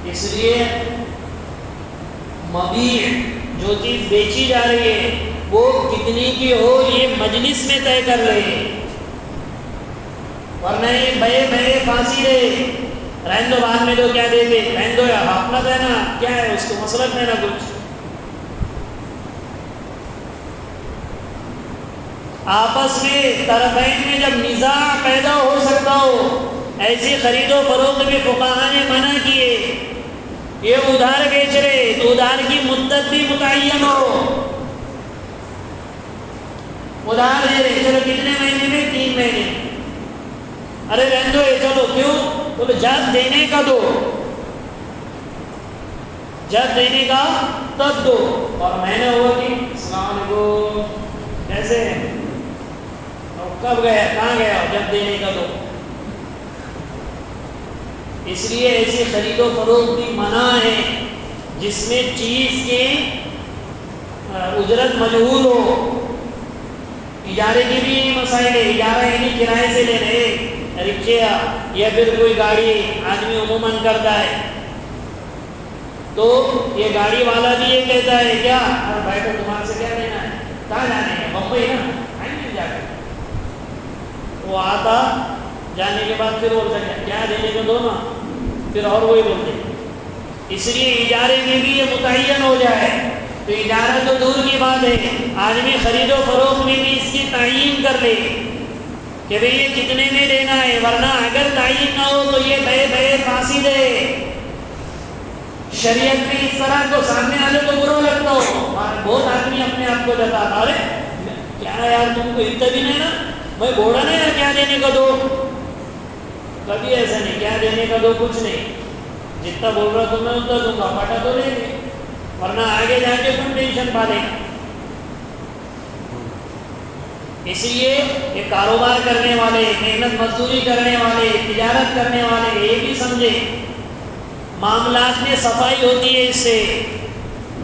اس لیے مبیع جو چیز بیچی جا رہی ہے وہ کتنی کی ہو یہ مجلس میں طے کر لے، ورنہ یہ بے پھانسی رہے رہن دو، بعد میں تو کیا دے دے، رہن دو یا اپنا دینا کیا ہے، اس کو مسلک دینا کچھ۔ آپس میں طرفین میں جب نزاع پیدا ہو سکتا ہو، ایسی خرید و فروخت بھی فقہاء نے منع کیے۔ یہ ادھار بیچ رہے تو ادھار کی مدت بھی متعین ہو، ادھار دے رہے چلو کتنے مہینے میں، 3 مہینے، ارے رہن دو یہ چلو کیوں، تو جب دینے کا دو، جب دینے کا تب دو۔ اور میں نے ہوا کہ السلام علیکم کیسے ہیں، کب گیا کہاں گیا، جب دینے کا دو۔ اس لیے ایسی خرید و فروخت بھی منع ہے جس میں چیز کے اجرت مجہول ہو۔ اجارے کی بھی مسائل ہے، اجارہ یعنی کرائے سے لے رہے، رکشہ یا پھر کوئی گاڑی آدمی عموماً کرتا ہے، تو یہ گاڑی والا بھی یہ کہتا ہے کیا بھائی کو تمہارے سے کیا لینا ہے، کہاں جانے ہے، بمبئی نا، آئیں گے جا کے۔ وہ آتا جانے کے بعد پھر بولتا ہے کیا دینے کو دو نا، پھر اور وہی بولتے۔ اس لیے اجارے میں بھی یہ متعین ہو جائے تو اجارہ تو دور کی بات ہے، آدمی خرید و فروخت میں بھی اس کی تعین کر لے کہ بھئی یہ کتنے میں دینا ہے، ورنہ اگر تعین نہ ہو تو یہ بے فاسد ہے۔ شریعت میں اس طرح کو سامنے والے کو برا لگتا ہو، بہت آدمی اپنے آپ کو جتاتا، ارے کیا یار تم کو اتنا بھی نہیں نا، میں بوڑھا نہیں یار کیا دینے کا دو، کبھی ایسا نہیں، کیا دینے کا دو کچھ نہیں، جتنا بول رہا تو میں اتنا دوں گا، پٹا تو لیں گے، ورنہ آگے جا کے تم ٹینشن پا لیں گے۔ اس لیے یہ کاروبار کرنے والے، محنت مزدوری کرنے والے، تجارت کرنے والے یہ بھی سمجھے معاملات میں صفائی ہوتی ہے اس سے،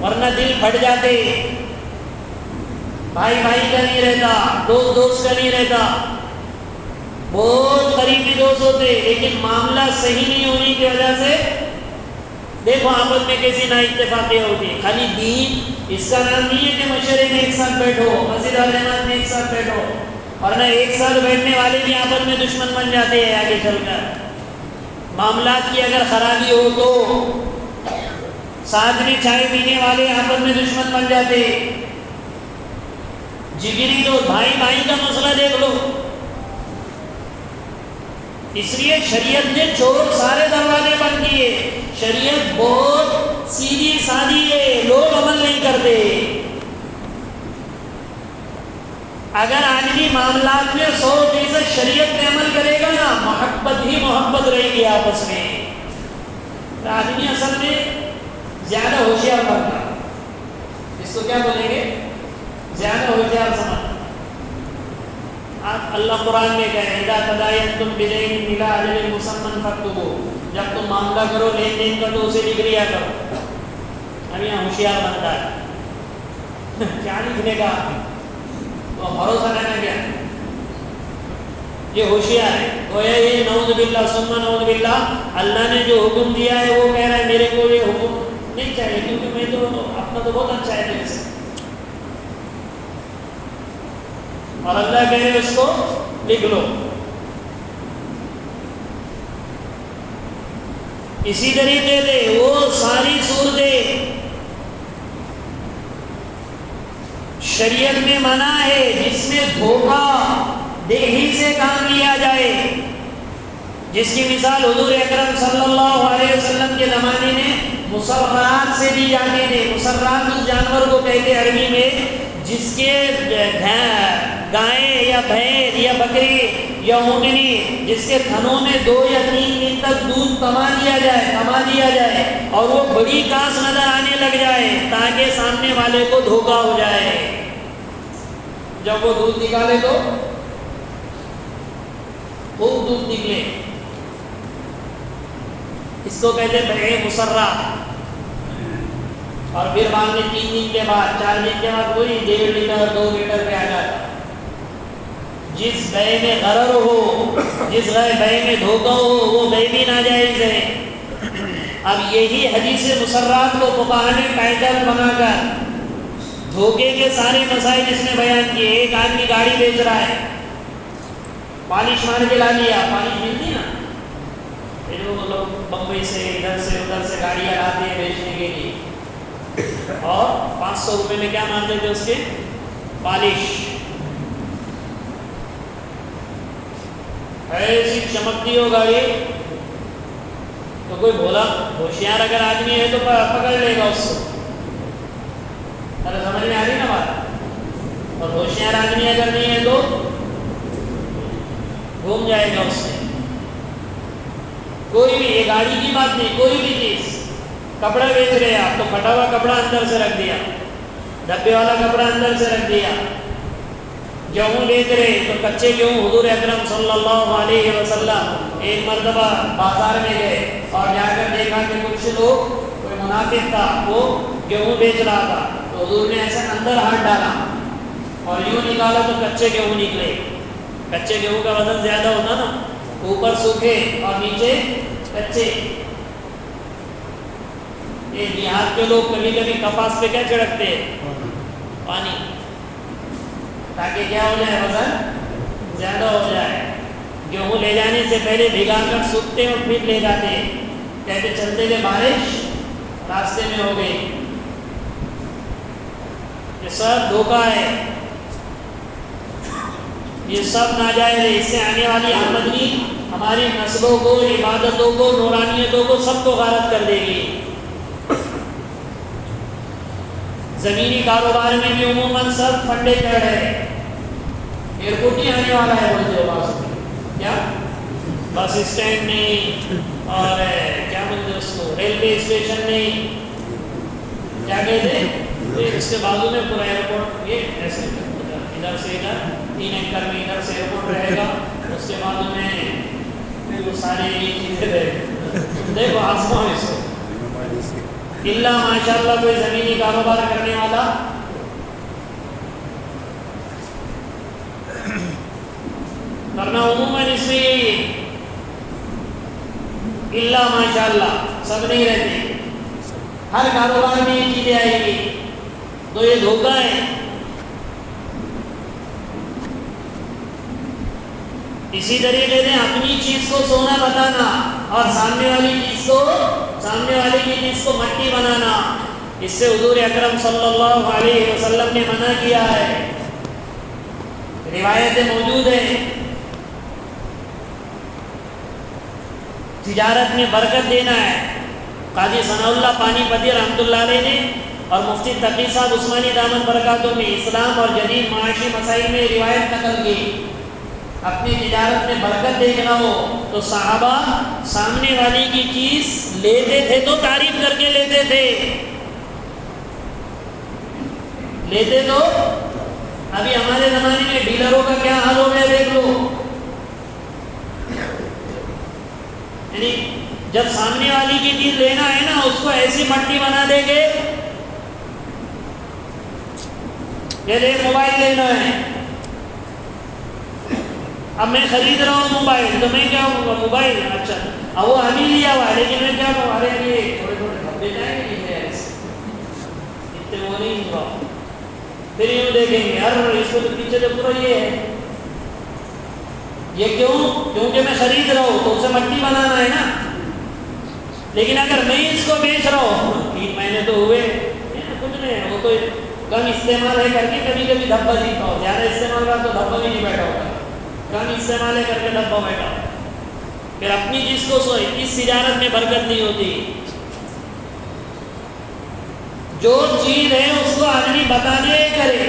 ورنہ دل پھٹ جاتے، بھائی بھائی کا نہیں رہتا، دوست دوست کا نہیں رہتا، بہت قریبی دوست ہوتے لیکن معاملہ صحیح نہیں ہونے کی وجہ سے دیکھو آپس میں کیسی نا اتفاقیاں ہوتی ہیں۔ خالی دین اس کا نام نہیں ہے کہ مشورے میں ایک ساتھ بیٹھو، مسجد جماعت میں ایک ساتھ بیٹھو، ورنہ ایک ساتھ بیٹھنے والے بھی آپس میں دشمن بن جاتے ہیں آگے چل کر۔ معاملات کی اگر خرابی ہو تو ساتھ میں چائے پینے والے آپس میں دشمن بن جاتے، جگری تو بھائی بھائی کا مسئلہ دیکھ لو۔ اس لیے شریعت نے چور سارے دروازے بند کیے، شریعت بہت سیدھی سادی ہے، لوگ عمل نہیں کرتے۔ اگر آدمی معاملات میں 100% شریعت پہ عمل کرے گا نا، محبت ہی محبت رہے گی آپس میں، تو آدمی اصل میں زیادہ ہوشیار بنتا، اس کو کیا بولیں گے، زیادہ ہوشیار سمجھ۔ اللہ قرآن میں کہہ رہے ہیں اذا تداینتم بدین الی اجل مسمى فاکتبوہ، جب تم معاملہ کرو لین دین کا تو اسے لکھ لیا کرو۔ اب یہاں ہوشیار بنتا ہے کیا لکھنے کا، تو بھروسہ کرنا کیا، یہ ہوشیار ہے، گویا یہ نعوذ باللہ ثم نعوذ باللہ اللہ نے جو حکم دیا ہے وہ کہہ رہا ہے میرے کو یہ حکم نہیں چاہیے کیونکہ میں تو اپنا تو بہت اچھا ہے دل سے، اور اللہ کہہ رہے اس کو لکھ لو۔ اسی طریقے سے وہ ساری صورتیں شریعت میں منع ہے جس میں دھوکہ دہی سے کام لیا جائے، جس کی مثال حضور اکرم صلی اللہ علیہ وسلم کے زمانے میں مسرات سے دی جاتی تھی۔ مسرات اس جانور کو کہتے ہیں عربی میں جس کے گائے یا بھینس یا بکری یا اونٹنی جس کے تھنوں میں 2 یا 3 دن تک دودھ کما دیا جائے اور وہ بڑی کاس نظر آنے لگ جائے تاکہ سامنے والے کو دھوکہ ہو جائے، جب وہ دودھ نکالے تو خوب دودھ نکلے، اس کو کہتے ہیں بیع مسرہ۔ اور پھر بعد میں 3 دن کے بعد 4 دن کے بعد وہی 1.5 لیٹر 2 لیٹر پہ آ جاتا۔ جس بیع میں غرر ہو، جس بیع میں دھوکہ ہو، وہ بیع بھی ناجائز ہے۔ اب یہی حدیث مسرات کو فقہا نے ٹائٹل بنا کر دھوکے کے سارے مسائل اس میں بیان کیے. ایک آدمی گاڑی بیچ رہا ہے, پالش مار کے لا لیا, پالش ملتی نا, یہ جو لوگ بمبئی سے ادھر سے ادھر سے گاڑیاں لاتے ہیں بیچنے کے لیے, اور 500 روپے میں کیا مانتے تھے اس کے, پالش. ایسی چمکتی ہو گاڑی تو کوئی بولا ہوشیار اگر آدمی ہے تو پکڑ لے گا اس کو. ارے سمجھ میں آ رہی نا بات. اور ہوشیار آدمی اگر نہیں ہے تو گھوم جائے گا اس میں. کوئی بھی, یہ گاڑی کی بات نہیں, کوئی بھی چیز, کپڑا بیچ رہے آپ تو پھٹا ہوا کپڑا اندر سے رکھ دیا, ڈبے والا کپڑا اندر سے رکھ دیا. گیہوں بیچ رہے تو کچے گیہوں. حضور اکرم صلی اللہ علیہ وسلم ایک مرتبہ بازار میں گئے اور جا کر دیکھا کہ کچھ لوگ, کوئی منافق تھا وہ گیہوں بیچ رہا تھا, تو حضور نے ایسا اندر ہاتھ ڈالا اور یوں نکالا تو کچے گیہوں نکلے. کچے گیہوں کا وزن زیادہ ہوتا نا, اوپر سوکھے اور نیچے کچے. یہ دیہات کے لوگ کبھی کبھی کپاس پہ کیا چھڑکتے ہیں, پانی, تاکہ کیا ہو جائے, وزن زیادہ ہو جائے. گیہوں لے جانے سے پہلے بھگا کر سوکھتے اور پھر لے جاتے ہیں, کہتے چلتے ہوئے بارش راستے میں ہو گئی. یہ سب دھوکہ ہے, یہ سب ناجائز ہے. اس سے آنے والی آمدنی ہماری نسلوں کو, عبادتوں کو, نورانیتوں کو, سب کو غارت کر دے گی. زمینی کاروبار میں بھی عموماً سب فنڈے چڑھ رہے. ایئرپورٹ ہی آنے والا ہے بولتے ہو, کیا بس اسٹینڈ نہیں, اور کیا بولتے اس کو, ریلوے اسٹیشن نہیں, کیا کہتے ہیں اس کے بازو میں پورا ایئرپورٹ. یہ ایسے ادھر سے ادھر 3 ایکڑ میں ادھر سے ایئرپورٹ رہے گا, اس کے بازو میں وہ سارے چیزیں رہے. دیکھو آسمان اس کو, اللہ ماشاء اللہ کوئی زمینی کاروبار کرنے والا کرنا عموماً اس میں یہی اللہ ماشاء اللہ, سب نہیں رہتے. ہر کاروبار میں یہ چیزیں آئیں گی, تو یہ دھوکہ ہے. اسی طریقے سے اپنی چیز کو سونا بتانا اور سامنے والی چیز کو, سامنے والے کی چیز کو مٹی بنانا, اس سے حضور اکرم صلی اللہ علیہ وسلم نے منع کیا ہے. روایتیں موجود ہیں. تجارت میں برکت دینا ہے. قاضی ثناء اللہ پانی پتی رحمۃ اللہ علیہ نے اور مفتی تقی صاحب عثمانی دامن برکاتوں میں اسلام اور جدید معاشی مسائل میں روایت نقل کی. اپنی تجارت میں برکت دیکھنا ہو تو صحابہ سامنے والی کی چیز لیتے تھے تو تعریف کر کے لیتے تھے. تو ابھی ہمارے زمانے میں ڈیلروں کا کیا حال ہو گیا دیکھ لو. یعنی جب سامنے والی کی چیز لینا ہے نا, اس کو ایسی مٹی بنا دیں گے. یہ موبائل لینا ہے, اب میں خرید رہا ہوں موبائل, تو میں کیا ہوں موبائل, اچھا اب وہ ابھی لیا ہوا ہے, لیکن میں کیا کہوں, ارے یہ تھوڑے تھوڑے دھبے جائیں گے اتنے وہ نہیں ہوا. پھر یوں دیکھیں گے یار اس کو تو پیچھے تو پورا یہ ہے. یہ کیوں, کیونکہ میں خرید رہا ہوں تو اسے مٹی بنانا ہے نا. لیکن اگر میں اس کو بیچ رہا ہوں, 3 مہینے تو ہوئے کچھ نہیں, وہ تو کم استعمال ہے کر کے کبھی کبھی دھبا دیتا ہو, زیادہ استعمال کا تو دھبا بھی نہیں بیٹھا ہوتا, کم استعمال ہے کر کے دھبا بیٹھا. پھر اپنی چیز کو سوئے, اس تجارت میں برکت نہیں ہوتی. جو چیز ہے اس کو آدمی بتانے کرے,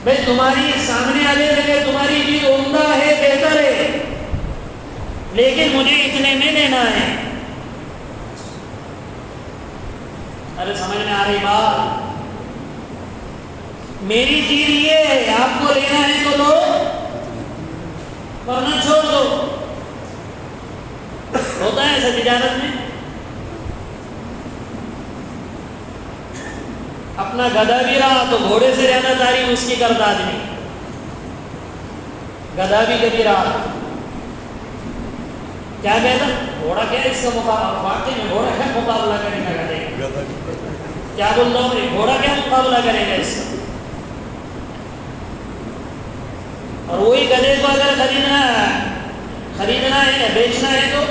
بھائی تمہاری سامنے والے لگے تمہاری چیز عمدہ ہے, بہتر ہے, لیکن مجھے اتنے میں لینا ہے. ارے سمجھ میں آ رہی بات, میری چیز یہ ہے, آپ کو لینا ہے تو لو, ورنہ چھوڑ دو. ہوتا ہے ایسا تجارت میں. اپنا گدھا بھی رہا تو گھوڑے سے زیادہ تعریف اس کی کرتا آدمی. گدھا بھی کبھی رہا, کیا کہتا, گھوڑا کیا ہے اس کا مقابلہ, واقعی میں گھوڑا ہے کیا بول رہا ہوں، گھوڑا کیا مقابلہ کرے گا اس کا؟ اور وہی گدھے کو اگر خریدنا ہے بیچنا ہے تو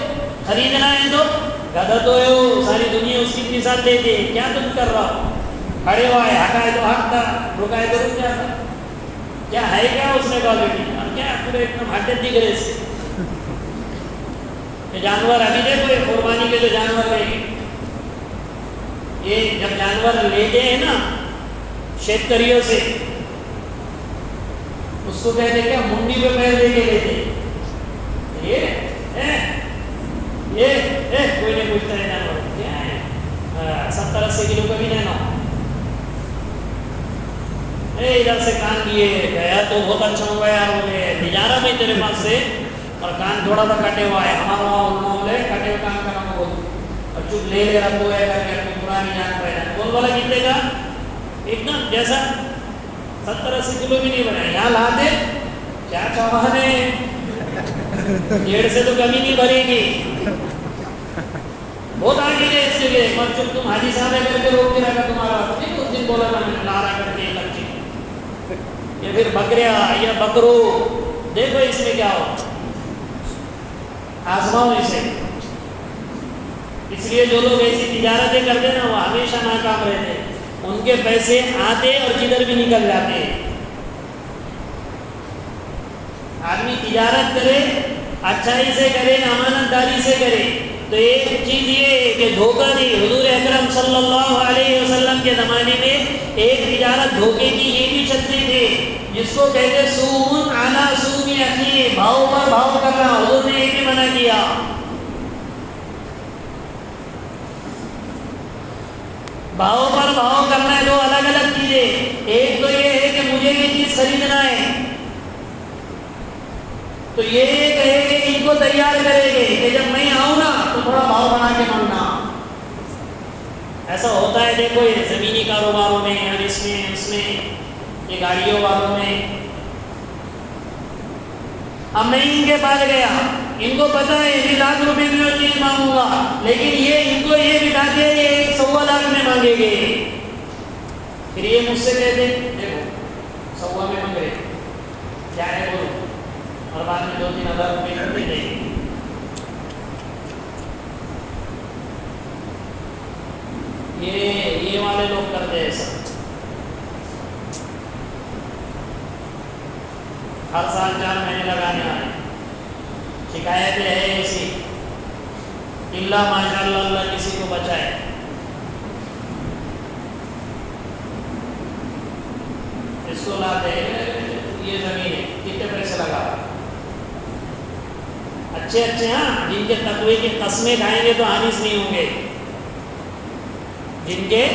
گدھا تو ہے، وہ ساری دنیا اس کی مثال دیتی ہے. کیا تم کر رہا ہو؟ کھڑے ہوا ہے، ہٹائے تو ہٹتا، رکائے تو رک جاتا. کیا ہے کیا اس میں کوالٹی؟ اور کیا پورے ایک دم ہٹے دکھ رہے اس کے. یہ جانور ابھی دیکھو، یہ قربانی کے جو جانور رہے، یہ جب جانور لیتے ہیں نا شیتکریوں سے، اس کو کہتے کیا، منڈی پہ پیر دے کے لیتے. یہ کوئی نہیں پوچھتا ہے جانور کیا ہے، 70-80 کلو کا بھی نہیں نا. ادھر سے کان دیے گیا تو بہت اچھا ہوا یار، بولے بھیجارا میں تیرے پاس سے، اور کان تھوڑا سا کٹے ہوا ہے، ہمارا وہاں بولے کٹے ہوئے کان کا نام بول، اور چپ لے رکھو ہے کر کے پرانی جان پہ بول والا کتنے کا، ایک دم جیسا 70-80 کلو بھی نہیں بنا. یہاں لاتے کیا چاہنے 1.5 سے تو کمی نہیں بھرے گی، بہت آگے ہے اس کے لیے. پر چپ تم حاجی صاحب ہے کر کے روک کے رکھا تمہارا، اس دن بولا میں نے لارا کر کے لگی. یا پھر بکریا یا بکرو، دیکھو اس میں کیا ہو، آزماؤ اسے. اس لیے جو لوگ ایسی تجارتیں کرتے نا وہ ہمیشہ ناکام رہتے، ان کے پیسے آتے اور کدھر بھی نکل جاتے. آدمی تجارت کرے، اچھائی سے کرے، امانت داری سے کرے، تو ایک چیز یہ ہے کہ دھوکہ دی. حضور اکرم صلی اللہ علیہ وسلم کے زمانے میں ایک تجارت دھوکے کی یہ بھی چلتی تھی، جس کو کہتے سوم علی سوم اخی، بھاؤ پر بھاؤ کرنا. حضور نے یہ بھی منع کیا. بھاؤ پر بھاؤ کرنا ہے، دو الگ الگ چیزیں. ایک تو یہ ہے کہ مجھے یہ چیز خریدنا ہے، تو یہ کہے کہ ان کو تیار کرے گے کہ جب میں آؤں نا تو تھوڑا بھاؤ بنا کے مانگنا. ایسا ہوتا ہے دیکھو، یہ زمینی کاروباروں میں اور اس میں یہ گاڑیوں والوں میں. اب میں ان کے پاس گیا، ان کو پتا ہے 1 لاکھ روپے میں وہ چیز مانگوں گا، لیکن یہ ان کو یہ بتا کے 1.25 لاکھ میں مانگے گے. پھر یہ مجھ سے کہتے دیکھو 1.25 میں مانگ رہے کیا ہے بولو، اور بعد میں 2-3 ہزار روپے دے دیں گے. یہ والے لوگ کرتے ہیں ایسا. ہر سال 4 مہینے لگانے آئے، شکایتیں ہے ایسی. اللہ ماشاء اللہ، اللہ کسی کو بچائے. اس کو لاتے یہ زمین ہے، کتنے پیسے لگا، اچھے ہاں، جن کے تقوی کی قسمیں کھائیں گے تو حانس نہیں ہوں گے. جن کے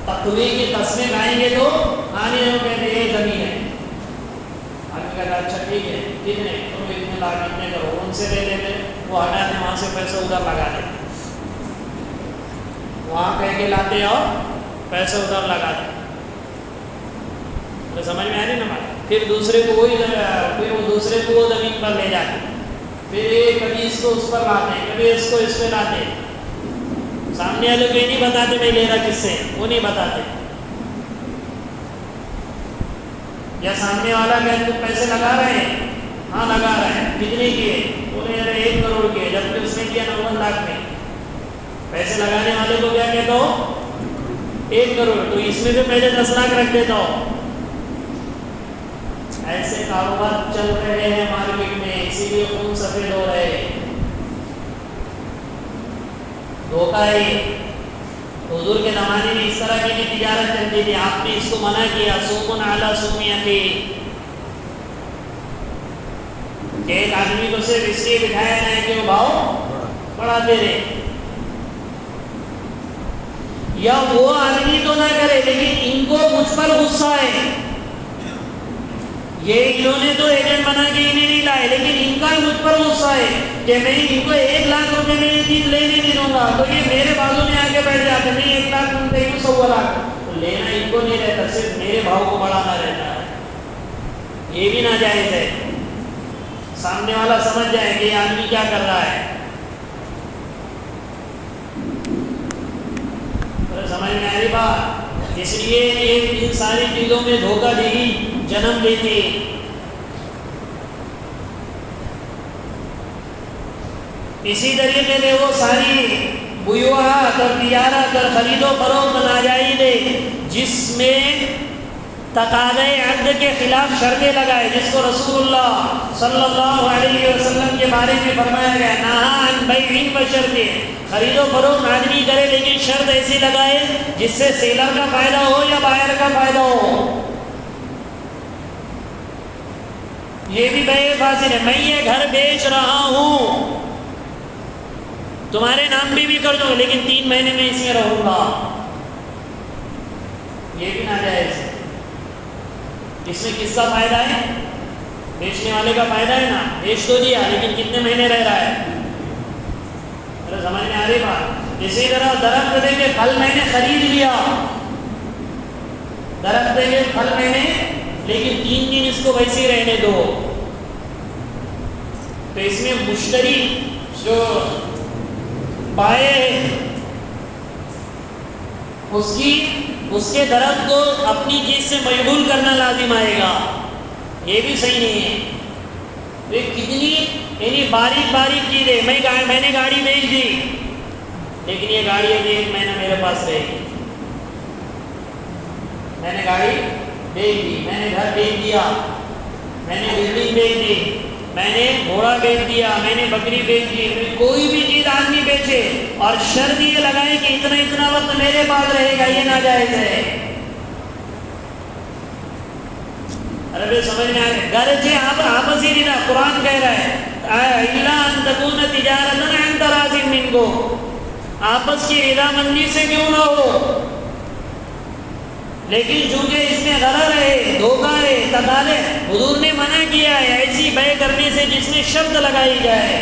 تقوی کی قسمیں کھائیں گے تو حانس ہوں گے. یہ زمین ہے، آدمی کہتا اچھا ٹھیک ہے، کتنے تم اتنے لاکھ اتنے کرو، ان سے لے لیتے، وہ ہٹاتے وہاں سے پیسے ادھر لگا دیتے، وہاں کہہ کے لاتے اور پیسے ادھر لگا دیتے. تو سمجھ میں آ رہی نا بات. پھر دوسرے کو وہ زمین پر لے جاتے، پھر کبھی اس کو اس پر لاتے، کبھی اس کو اس پہ لاتے. سامنے والے کو یہ نہیں بتاتے میں لے رہا کس سے، وہ نہیں بتاتے. یا سامنے والا کہ تم پیسے لگا رہے ہیں، ہاں لگا رہے ہیں، کتنے کیے، بولے یار 1 کروڑ کیے، جبکہ اس نے کیا 90 لاکھ میں. پیسے لگانے والے کو کیا کہتا ہو 1 کروڑ، تو اس میں سے پہلے 10 لاکھ رکھ دیتا ہو. ایسے کاروبار چل رہے ہیں مارکیٹ میں، اسی لیے خون سفید ہو رہے ہیں. دھوکہ ہے. حضور کے زمانے میں اس طرح کی تجارت چلتی تھی، آپ نے اس کو منع کیا سوم علی سوم اخی. کہ ایک آدمی کو صرف اس لیے بٹھایا جائے کہ وہ بھاؤ بڑھاتے رہے، یا وہ آدمی تو نہ کرے لیکن ان کو مجھ پر غصہ ہے. یہ انہوں نے تو ایجنٹ بنا کے انہیں نہیں لائے، لیکن ان کا مجھ پر غصہ ہے کہ میں ان کو 1 لاکھ روپے میں یہ چیز لینے نہیں دوں گا، تو یہ میرے بازو میں آ کے بیٹھ جاتے. نہیں 1 لاکھ ان کو 1.25 لاکھ، تو لینا ان کو نہیں رہتا، صرف میرے بھاؤ کو بڑھانا رہتا ہے. یہ بھی ناجائز ہے. سامنے والا سمجھ جائے کہ یہ آدمی کیا کر رہا ہے. سمجھ میں آ رہی بات؟ اس لیے یہ ان ساری چیزوں میں دھوکہ دہی جنم لیتی ہے۔ اسی طریقے سے وہ ساری بیوعات اور تجارت اور خرید و فروخت ناجائز ہے جس میں تقاضۂ عقد کے خلاف شرطیں لگائے، جس کو رسول اللہ صلی اللہ علیہ وسلم کے بارے میں فرمایا گیا نہا عن بیع و شرط، خرید و فروخت آدمی کرے لیکن شرط ایسی لگائے جس سے سیلر کا فائدہ ہو یا بائر کا فائدہ ہو۔ یہ بھی بیع فاسد ہے، میں یہ گھر بیچ رہا ہوں تمہارے نام بھی کر دوں لیکن 3 مہینے میں اس میں رہوں گا، یہ بھی ناجائز ہے۔ اس میں کس کا فائدہ ہے؟ بیچنے والے کا فائدہ ہے نا، بیچ تو دیا لیکن کتنے مہینے رہ رہا ہے؟ ارے سمجھ میں آ رہی بات؟ اسی طرح درخت دے کے پھل میں نے خرید لیا، درخت دے کے پھل میں نے، لیکن 3 دن اس کو ویسے ہی رہنے دو، تو اس میں مشتری جو پائے اس کے درخت کو اپنی چیز سے مشغول کرنا لازم آئے گا، یہ بھی صحیح نہیں ہے۔ یہ کتنی یعنی باریک باریک چیزیں، میں نے گاڑی بیچ دی لیکن یہ گاڑی ابھی 1 مہینہ میرے پاس رہے گی، میں نے گاڑی بیچ دی، میں نے گھر بیچ دیا، میں نے بلڈنگ بیچ دی، میں نے گھوڑا بیچ دیا، میں نے بکری بیچ دی، کوئی بھی چیز آدمی بیچے اور شرط یہ لگائے کہ اتنا اتنا وقت میرے پاس رہے گا، یہ ناجائز ہے۔ عربی سمجھ میں آئے گرچہ آپسی رضا، قرآن کہہ رہا ہے اِلَّا أَن تَكُونَ تِجَارَةً عَن تَرَاضٍ مِّنكُمْ، آپس کی رضا مندی سے کیوں نہ ہو، لیکن چونکہ اس میں غرر ہے، دھوکہ ہے، تقاضے، حضور نے منع کیا ہے ایسی بیع کرنے سے جس میں شرط لگائی جائے۔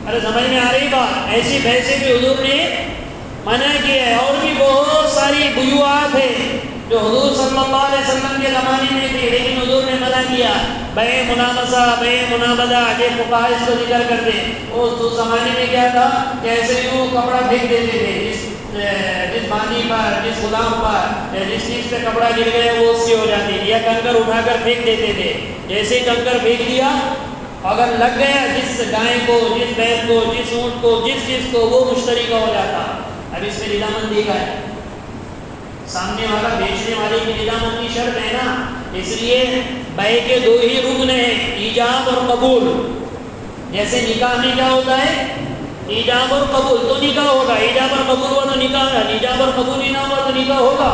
ارے سمجھ میں آ رہی بات؟ ایسی بیع سے بھی حضور نے منع کیا ہے۔ اور بھی بہت ساری بیوعات ہیں جو حضور صلی اللہ علیہ وسلم کے زمانے میں تھی لیکن حضور نے منع کیا، بیع ملامسہ، بیع منابضہ، یہ فقہا اس کو ذکر کرتے ہیں۔ اس زمانے میں کیا تھا کہ ایسے یوں کپڑا پھینک دیتے تھے، جس باندھی پر، جس غلام پر، جس چیز پہ کپڑا گر گیا وہ اس کی ہو جاتی ہے، یا کنکر اٹھا کر پھینک دیتے تھے، جیسے ہی کنکر پھینک دیا اگر لگ گیا جس گائے کو، جس بیل کو، جس اونٹ کو، جس چیز کو، وہ مشتری کا ہو جاتا۔ اب اس میں رضامندی کا ہے، سامنے والا بیچنے والے کی رضامندی شرط ہے نا، اس لیے بیع کے 2 ہی رکن ہیں، ایجاب اور قبول۔ جیسے نکاح میں کیا ہوتا ہے؟ ایجاب اور قبول، تو نکاح ہوگا، ایجاب اور قبول ہوا تو نکاح ہوگا، ایجاب اور قبول ہی نہ ہوا تو نکاح ہوگا۔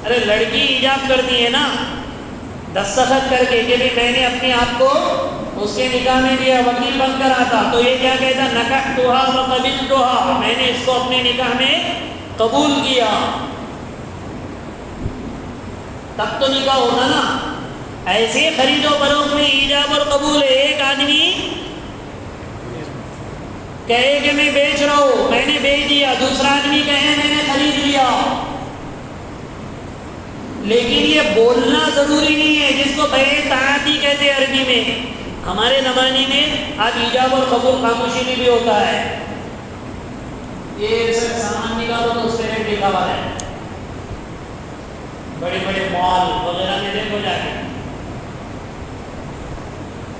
ارے لڑکی ایجاب کرتی ہے نا دستخط کر کے کہ میں نے اپنے آپ کو اس کے نکاح میں دیا، وکیل بن کر آتا، تو یہ کیا کہتا؟ نکحتها وقبلتها، میں نے اس کو اپنے نکاح میں قبول کیا، تب تو نکاح ہوتا نا۔ ایسے خرید و فروخت میں ایجاب اور قبول ہے، ایک آدمی کہے کہ میں بیچ رہا ہوں، میں نے بیچ دیا، دوسرا آدمی کہے میں نے خرید لیا، لیکن یہ بولنا ضروری نہیں ہے، جس کو بیع تعاطی کہتے ہیں عربی میں۔ ہمارے زمانے میں آج ایجاب اور قبول خاموشی میں بھی ہوتا ہے، یہ سب سامان نکالو تو اس پہ ریٹ لکھا ہوا ہے، بڑے بڑے مال وغیرہ میں دیکھو جا کے،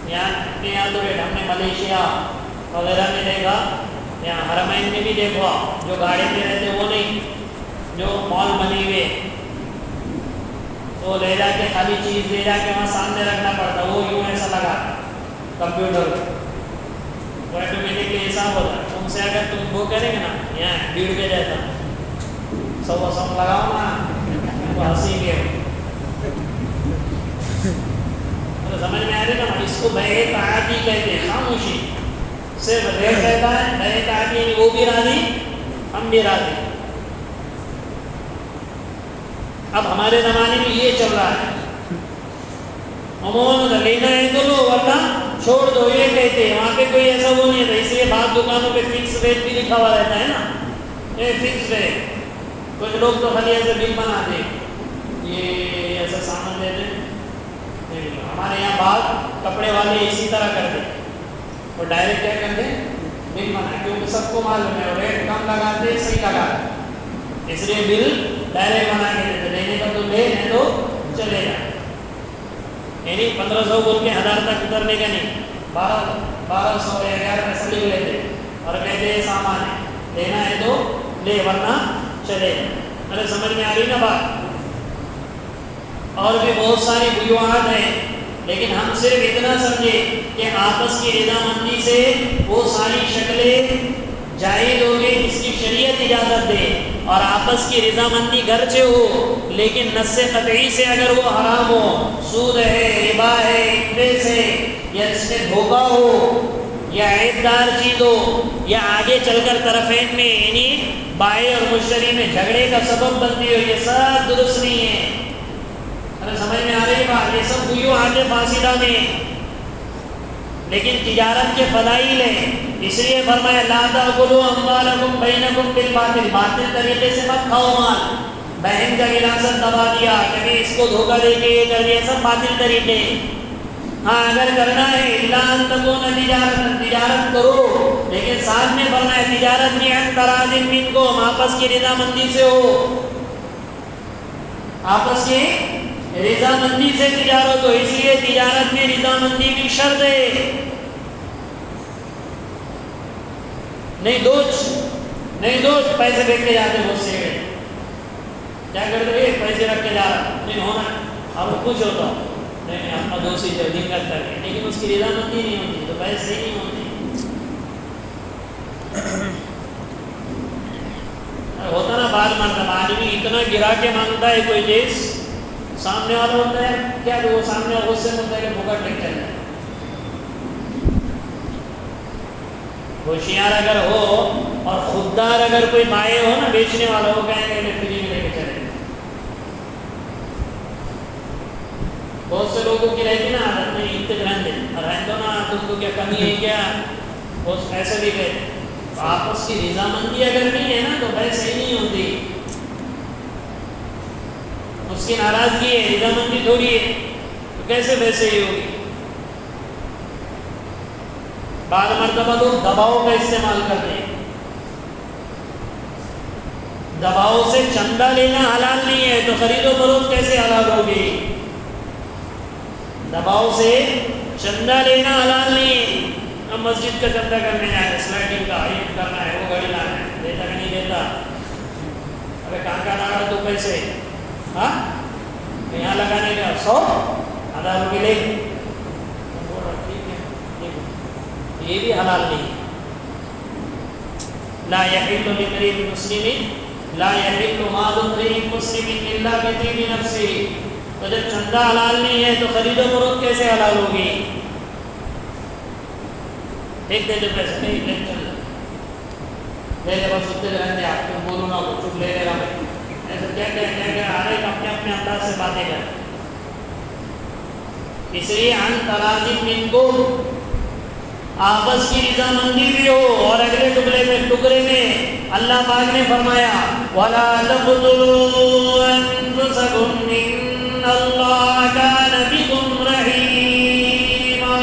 یہاں تو ریٹ ہم نے ملیشیا وغیرہ میں دیکھا، یہاں حرمین میں بھی دیکھا، جو گاڑی پہ رہتے وہ نہیں، جو مال بنے ہوئے وہ لے جا کے خالی چیز لے جا کے وہاں سامنے رکھنا پڑتا، وہ یوں ایسا لگا کمپیوٹر وہ آٹومیٹکلی حساب ہوتا ہے، تم سے اگر تم وہ کریں گے نا یہاں بھیڑ کے جاتا سو لگاؤ نا تو ہنسی گے، سمجھ میں آ رہی نا، اس کو بیع تعاطی کہتے ہیں، خاموشی صرف ریٹ کہتا ہے، بیع تعاطی یعنی وہ بھی راضی ہم بھی راضی۔ اب ہمارے زمانے میں یہ چل رہا ہے، عموماً لینا ہے تو لو ورنہ چھوڑ دو، یہ کہتے ہیں، وہاں پہ کوئی ایسا وہ نہیں ہے، اس لیے بعض دکانوں پہ فکس ریٹ بھی لکھا ہوا رہتا ہے نا، یہ فکس ریٹ۔ کچھ لوگ تو خالی ایسے بل بناتے یہ ایسا سامان دیتے، ہمارے یہاں بعض کپڑے والے اسی طرح کرتے اور ڈائریکٹ کیا کرتے بل بنا، کیونکہ سب کو معلوم ہے ریٹ کم لگاتے صحیح لگاتے، اس لیے بل ڈائریکٹ بنا کے دیتے، لینے کا تو لے نہیں تو چلے گا، یعنی 1500 بول کے 1000 تک اترنے کا نہیں، 1200 یا 1100 لکھ لیتے اور کہتے ہیں سامان ہے، لینا ہے تو لے ورنہ چلے گا۔ ارے سمجھ میں آ رہی نا بات؟ اور بھی بہت ساری بیوات ہیں، لیکن ہم صرف اتنا سمجھے کہ آپس کی رضامندی سے وہ ساری شکلیں جائز ہوگی جس کی شریعت اجازت دے، اور آپس کی رضامندی گرچہ ہو لیکن نص قطعی سے اگر وہ حرام ہو، سود ہے، ربا ہے، انٹرسٹ ہے، یا اس میں دھوکہ ہو یا عیب دار چیز ہو، یا آگے چل کر طرفین میں یعنی بائع اور مشتری میں جھگڑے کا سبب بنتی ہو، یہ سب درست نہیں ہے۔ سمجھ میں آ رہی بات؟ یہ سب بیوعات فاسدہ میں، لیکن تجارت کے فضائل ہیں، اس لیے فرمایا لا تأکلوا اموالکم بینکم بالباطل، باطل طریقے سے مت کھاؤ مال، بہن کا وراثت دبا دیا، کبھی اس کو دھوکہ دے کے یہ کر دیا، سب باطل طریقے۔ ہاں اگر کرنا ہے الا ان تکون تجارت کرو، لیکن ساتھ میں فرمایا تجارت میں عن تراض منکم، آپس کی رضامندی سے ہو، آپس کی رضامندی سے تجارت ہو، اس لیے تجارت میں رضامندی کی شرط ہے۔ نہیں دوست پیسے دیکھ کے جاتے بہت سے کیا کرتے ہیں پیسے رکھ کے جا رہا نہیں ہونا، اور وہ خوش ہوتا نہیں اپنا دوست ہی جلدی کرتا ہے، لیکن اس کی رضامندی نہیں ہوتی تو پیسے نہیں ہوتے۔ ہوتا نا بعض مرتبہ آدمی اتنا گرا کے مانگتا ہے کوئی چیز، سامنے والا ہوتا ہے کیا وہ سامنے والا غصے میں ہوتا ہے کہ بھوکا ٹک چل جائے۔ ہوشیار اگر ہو اور خوددار اگر کوئی بائع ہو نا، بیچنے والا ہو، کہیں گے فری میں لے کے چلے۔ بہت سے لوگوں کی رہتی نا عادت نہیں اتنے رہنے اور رہن دو نا، تم کو کیا کمی ہے کیا، وہ ایسے بھی گئے۔ آپس کی رضامندی اگر نہیں ہے نا تو بحث صحیح نہیں ہوتی، اس کی ناراضگی ہے، رضامندی تھوڑی ہے، تو کیسے بحث صحیح ہوگی؟ بعض مرتبہ تو دباؤ کا استعمال کرتے ہیں، دباؤ سے چندہ لینا حلال نہیں ہے تو خرید و فروخت کیسے حلال ہوگی؟ دباؤ سے چندہ لینا حلال نہیں ہے۔ ہم مسجد کا چندہ کرنے جائیں، سلائڈنگ کا یہ کرنا ہے، وہ گاڑی لانا ہے، دیتا کہ نہیں دیتا؟ ارے کہاں کا لا تو پیسے ہاں یہاں لگانے کا 100,000 روپئے لے، یہ بھی حلال نہیں۔ لا يحل لامرئ مسلم لا يحل مال امرئ مسلم الا بطيب نفسه، تو جب چندہ حلال نہیں ہے تو خرید و فروخت کیسے حلال ہوگی؟ ایک دے دے پیسے نہیں لے چل لے لے بس اتنے رہتے آپ کو بولو نا چپ لے لے رہا ایسا کیا آ رہے اپنے انداز سے باتیں کر۔ اس لیے عن تراض منکم، آپس کی رضامندی بھی ہو، اور اگلے ٹکڑے میں اللہ پاک نے فرمایا وَلَا تَقْتُلُوا أَنفُسَكُمْ إِنَّ اللَّهَ كَانَ بِكُمْ رَحِيمًا،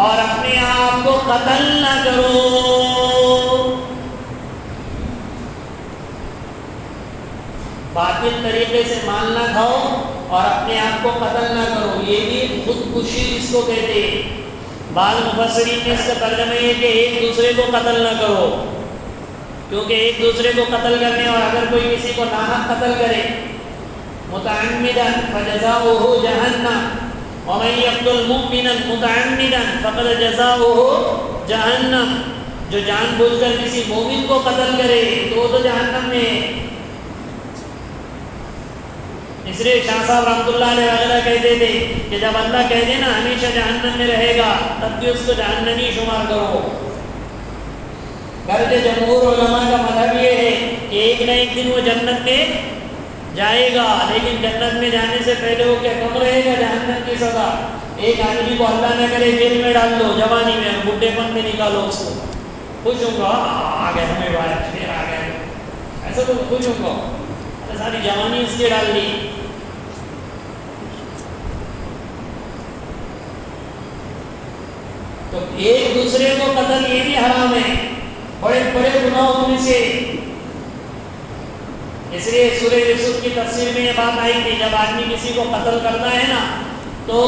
اور اپنے آپ کو قتل نہ کرو۔ باطل طریقے سے مال نہ کھاؤ اور اپنے آپ کو قتل نہ کرو، یہ بھی خودکشی اس کو کہتے ہیں۔ بعض مفسرین نے اس کا ترجمہ یہ کہ ایک دوسرے کو قتل نہ کرو، کیونکہ ایک دوسرے کو قتل کرنے اور اگر کوئی کسی کو ناحق قتل کرے متعمدا فجزاؤہ جہنم ومن یقتل مؤمنا متعمدا فقد جزاؤہ جہنم، جو جان بوجھ کر کسی مومن کو قتل کرے تو وہ تو جہنم میں ہے۔ اس لیے شاہ صاحب رحمۃ اللہ علیہ وغیرہ کہتے تھے کہ جب اللہ کہہ دے نا ہمیشہ جہنم میں رہے گا تب بھی اس کو جہنمی شمار کرو۔ گرچہ جمہور علماء کا مذہب یہ ہے کہ ایک نہ ایک دن وہ جنت میں جائے گا، لیکن جنت میں جانے سے پہلے وہ کیا کم رہے گا جہنم کی سزا۔ ایک آدمی کو اللہ نہ کرے جیل میں ڈال دو، جوانی میں بڈھے پن میں نکالو اس کو، خوش ہوں گا آ گئے ہمیں پھر آ گئے، ایسا تو خوش ہوں گا، ساری جوانی اس کے ڈال دی۔ تو ایک دوسرے کو قتل یہ بھی حرام ہے، بڑے بڑے گناہوں میں سے۔ اس لیے سورہ یوسف کی تفسیر میں یہ بات آئی تھی، جب آدمی کسی کو قتل کرتا ہے نا تو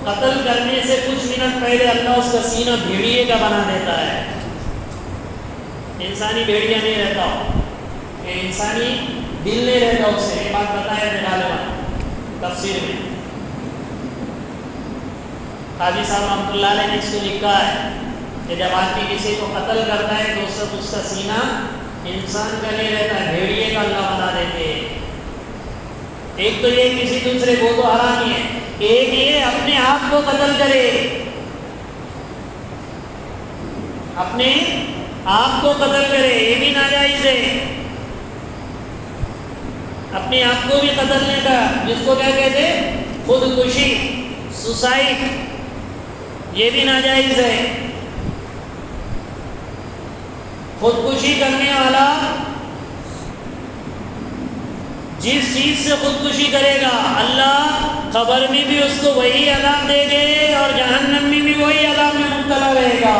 قتل کرنے سے کچھ منٹ پہلے اللہ اس کا سینہ بھیڑیے کا بنا دیتا ہے، انسانی بھیڑیا نہیں رہتا، یہ انسانی دل نہیں رہتا اس سے، یہ بات بتایا غالباً تفسیر میں۔ قاضی صاحب رحمۃ اللہ علیہ نے اس کو لکھا ہے کہ جب آدمی کسی کو قتل کرتا ہے تو اس کا سینہ انسان کا نہیں رہتا، بھیڑیے کا اللہ بنا دیتے ہیں۔ ایک تو یہ کسی دوسرے کو تو حرام ہی ہے، ایک یہ اپنے آپ کو قتل کرے، اپنے آپ کو قتل کرے، یہ بھی ناجائز ہے۔ اپنے آپ کو بھی قتل نہیں کا، جس کو کیا کہتے ہیں خودکشی، سوسائڈ، یہ بھی ناجائز ہے۔ خودکشی کرنے والا جس چیز سے خودکشی کرے گا اللہ قبر میں بھی اس کو وہی عذاب دے گے اور جہنم میں بھی وہی عذاب میں مبتلا رہے گا۔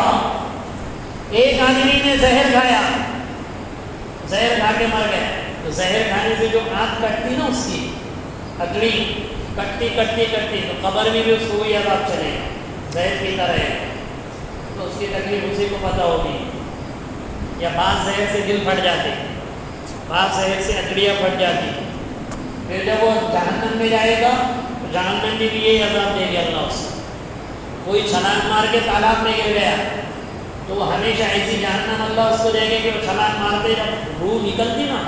ایک آدمی نے زہر کھایا، زہر کھا کے مر گیا، تو زہر کھانے سے جو آنکھ کٹتی نا اس کی ہتھیلی کٹتی کٹتی کٹتی، تو قبر میں بھی اس کو وہی عذاب چلے گا، زہر پیتا رہے گا، تو اس کی تکلیف اسی کو پتہ ہوگی۔ یا بعض زہر سے دل پھٹ جاتے، بعض زہر سے ہتھیلیاں پھٹ جاتی، پھر جب وہ جہنم میں جائے گا تو جہنم میں بھی یہی عذاب دے گا اللہ اس کو۔ کوئی چھلانگ مار کے تالاب میں گر گیا تو وہ ہمیشہ ایسی جہنم اللہ اس کو دے گے کہ وہ چھلانگ مارتے جب روح نکلتی نا،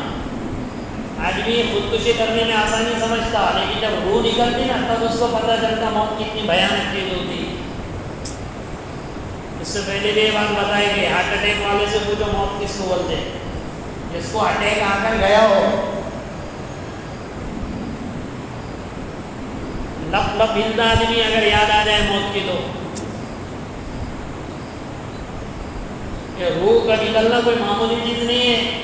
آدمی خودکشی کرنے میں آسانی سمجھتا، لیکن جب روح نکلتی نا تب اس کو پتہ چلتا موت کتنی بھیانک چیز ہوتی ہے۔ اس سے پہلے بھی یہ بات بتائی گئی، ہارٹ اٹیک والے سے پوچھو موت کس کو بولتے ہیں، جس کو اٹیک آ کر گیا ہو، لپ لپ ہلتا آدمی اگر یاد آ جائے موت کی، تو کہ روح کا نکلنا کوئی معمولی چیز نہیں ہے۔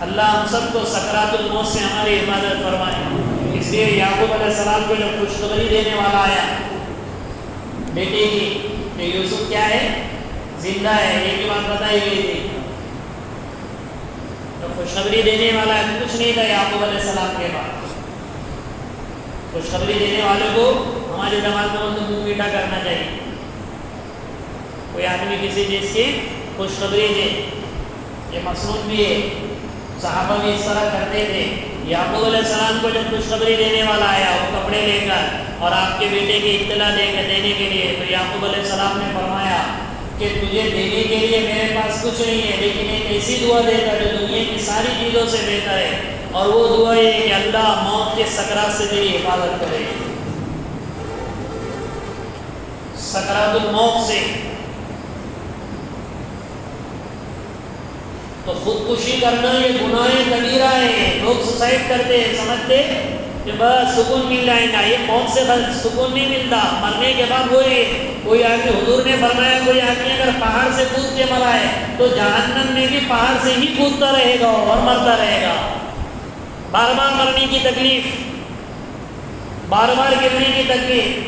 اللہ ہم سب کو سکرات الموت سے ہماری حفاظت فرمائے۔ اس لیے یعقوب علیہ السلام کو جب خوشخبری دینے والا آیا بیٹے کی کہ یوسف کیا ہے، زندہ ہے، یہ بھی بات بتائی گئی تھی، تو خوشخبری دینے والا کچھ نہیں تھا یعقوب علیہ السلام کے پاس۔ خوشخبری دینے والے کو ہمارے زمانے میں منہ میٹھا کرنا چاہیے۔ کوئی آدمی کسی چیز کی خوشخبری دے، یہ مصنون بھی ہے، صحابہ بھی اس طرح کرتے تھے۔ یعقوب علیہ السلام کو جب خوشخبری دینے والا آیا وہ کپڑے لے کر اور آپ کے بیٹے کی اطلاع دینے کے لیے، تو یعقوب علیہ السلام نے فرمایا کہ تجھے دینے کے لیے میرے پاس کچھ نہیں ہے، لیکن ایک ایسی دعا دیتا جو دنیا کی ساری چیزوں سے بہتر ہے، اور وہ دعا یہ کہ اللہ موت کے سکرات سے تیری حفاظت کرے، سکرات الموت سے۔ تو خودکشی کرنا یہ گناہ کبیرہ ہے۔ لوگ سوسائڈ کرتے ہیں، سمجھتے کہ بس سکون مل جائے گا، یہ موت سے سکون نہیں ملتا، مرنے کے بعد وہی کوئی آدمی، حضور نے فرمایا کوئی آدمی اگر پہاڑ سے کود کے مرا ہے تو جہنم میں بھی پہاڑ سے ہی کودتا رہے گا اور مرتا رہے گا، بار بار مرنے کی تکلیف، بار بار گرنے کی تکلیف۔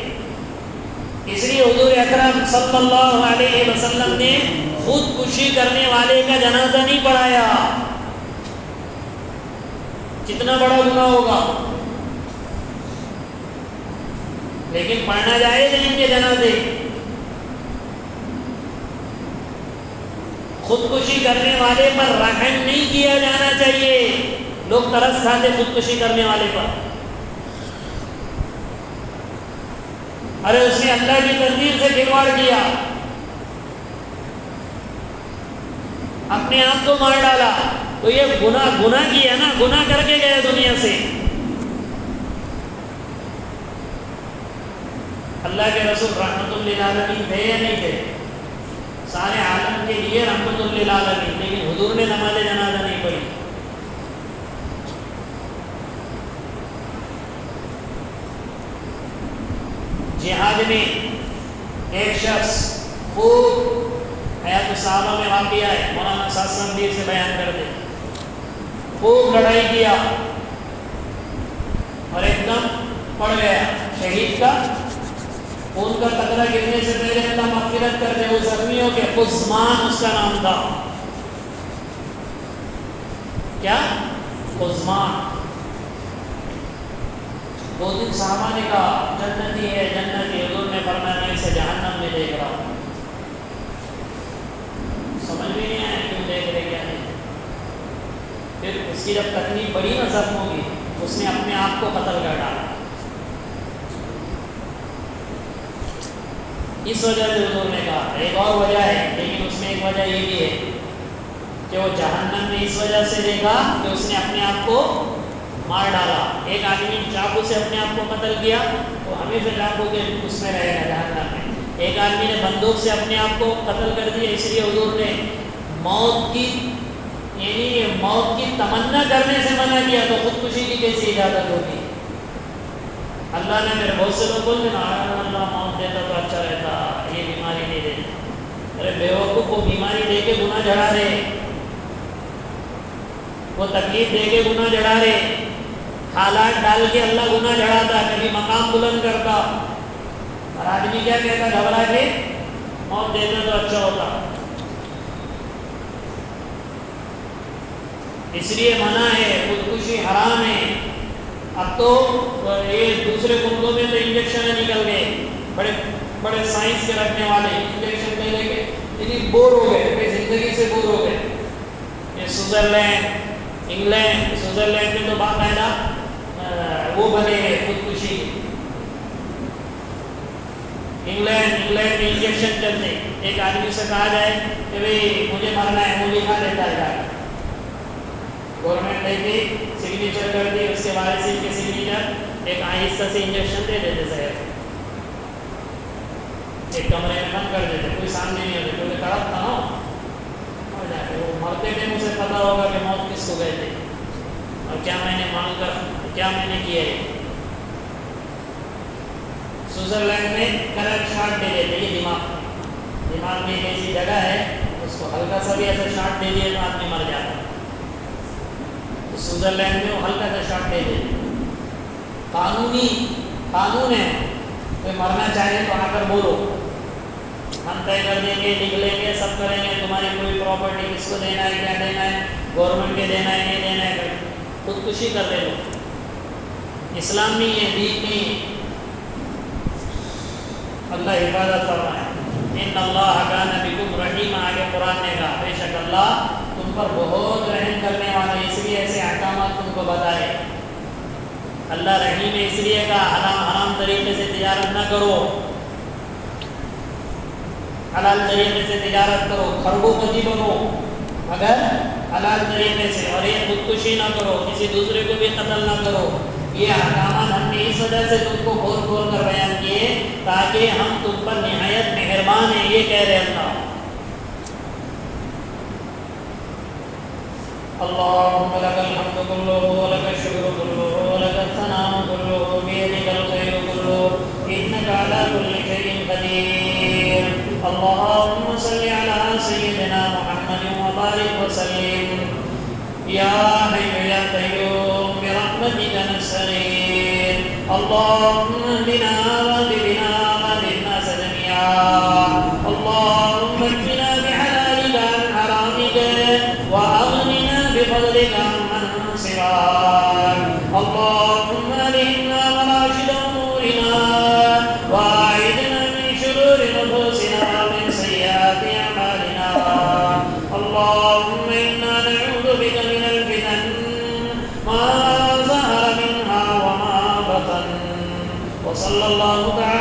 اس لیے حضور اکرم صلی اللہ علیہ وسلم نے خودکشی کرنے والے کا جنازہ نہیں پڑھایا، کتنا بڑا گناہ ہوگا، لیکن پڑھنا جائز ہے ان کے جنازے۔ خودکشی کرنے والے پر رحم نہیں کیا جانا چاہیے، لوگ ترس کھاتے خودکشی کرنے والے پر، ارے اس نے اللہ کی تقدیر سے کھلواڑ کیا، اپنے آپ کو مار ڈالا، تو یہ گناہ کیا نا، گناہ کر کے گئے دنیا سے۔ اللہ کے رسول رحمت للعالمین تھے یا نہیں تھے؟ سارے عالم کے لیے رحمت للعالمین، لیکن حضور نے نماز جنازہ نہیں پڑھی۔ جہاد میں ایک شخص خوب حیات الصحابہ میں واقعہ ہے، مولانا ساسن دیر سے بیان کرتے، خوب لڑائی کیا اور ایک دم پڑ گیا، شہید کا خون کا قطرہ گرنے سے پہلے اللہ مغفرت کر دے. وہ زخمیوں کے قزمان اس کا نام تھا. کیا؟ قزمان. 2 دن صحابہ نے کہا جنتی ہے جنتی. حضور نے فرمایا میں اسے جہنم میں دیکھ رہا ہوں. سمجھ بھی نہیں آیا کیوں دیکھ رہے کیا نہیں. پھر اس کی جب تکلیف بڑی نہ زخموں کی اس نے اپنے آپ کو قتل کر ڈالا. اس وجہ سے حضور نے کہا ایک اور وجہ ہے, لیکن اس میں ایک وجہ یہ بھی ہے کہ وہ جہنم میں اس وجہ سے دیکھا کہ اس نے اپنے آپ کو مار ڈالا. ایک آدمی چاقو سے اپنے آپ کو قتل کیا تو ہمیشہ چاقو کے اس میں رہے گا جہنم میں. ایک آدمی نے بندوق سے اپنے آپ کو قتل کر دیا, اس لیے حضور نے موت کی تمنا کرنے سے منع کیا. تو خودکشی کی کیسی اجازت ہوگی؟ اللہ نے میرے بہت سے لوگ بولتے نا اللہ موت دیتا تو اچھا رہتا, یہ بیماری نہیں دیتا. ارے بیوقوف کو بیماری دے کے گناہ جڑا رہے, وہ تکلیف دے کے گناہ جڑا رہے, حالات ڈال کے اللہ گناہ جڑاتا, کبھی مقام بلند کرتا. اور آدمی کیا کہتا گھبرا کے موت دیتا تو اچھا ہوتا. اس لیے منع ہے, خودکشی حرام ہے. اب تو یہ دوسرے ملکوں میں تو انجیکشن نکل گئے, بڑے بڑے سائنس کے رکھنے والے انجیکشن دے کے اتنی بور ہو گئے, اپنی زندگی سے بور ہو گئے. یہ سوئٹزرلینڈ انگلینڈ, سوئٹزرلینڈ میں تو باقاعدہ وہ بنے گئے خودکشی. انگلینڈ میں انجیکشن چلتے, ایک آدمی سے کہا جائے کہ بھئی مجھے مرنا ہے, وہ لکھا دیتا ہے, گورنمنٹ لیتی سگنیچر کرتی, اس کے بعد سے کے سگنیچر ایک آہستہ سے انجیکشن دے دیتے زہر, ایک کمرے میں بند کر دیتے, کوئی سامنے نہیں ہوتے کیونکہ تڑپ تھا نا, مر جاتے. وہ مرتے ٹائم اسے پتا ہوگا کہ موت کس کو گئے تھے اور کیا میں نے مانگ کر کیا میں نے کیا ہے. سوئٹزرلینڈ میں کرنٹ شاٹ دے دیتے, یہ دماغ میں ایک ایسی جگہ ہے اس کو ہلکا سا بھی ایسا شاٹ دے دیے تو آدمی مر جاتا. سوئٹزرلینڈ میں وہ ہلکا سا شاٹ دے دیتے. قانون ہے, کوئی مرنا چاہے تو آ کر بولو, ہم طے کر دیں گے, لکھ لیں گے, سب کریں گے. تمہاری کوئی پراپرٹی کس کو دینا ہے, کیا دینا ہے, گورنمنٹ کے دینا ہے, نہیں دینا ہے, خودکشی کر دے لو. اسلام نہیں ہے, دین نہیں ہے. اللہ حفاظت فرمائے. ان اللہ کان بکم رحیم, آگے قرآن نے کہا بے شک اللہ تم پر بہت رحم کرنے والا ہے, اس لیے ایسے احکامات تم کو بتائے. اللہ رحیم ہے, اس لیے کہا حرام طریقے سے تجارت نہ کرو, حلال طریقے سے تجارت کرو. خرگو پتی بنو مگر حلال طریقے سے, اور یہ خودکشی نہ کرو, کسی دوسرے کو بھی قتل نہ کرو. یہ احکامات ہم نے اس وجہ سے تم کو کھول کھول کر بیان کیے تاکہ ہم تم پر نہایت مہربان ہیں, یہ کہہ رہے اللہ. اللهم لك الحمد كله ولك الشكر كله ولك الثناء كله بيدك الخير كله إنك على كل شيء قدير. اللهم صل على سيدنا محمد وبارك وسلم. يا حي يا قيوم برحمتك نستغيث. اللهم اهدنا واهد بنا واهد الناس جميعا. اللهم اكفنا بحلالك عن حرامك وأغننا بفضلك عمن سواك. اللهم ألهمنا مراشد أمورنا وأعذنا من شرور نفوسنا ومن سيئات أعمالنا. اللهم إنا نعوذ بك من الفتن ما ظهر منها وما بطن. وصلى الله تعالى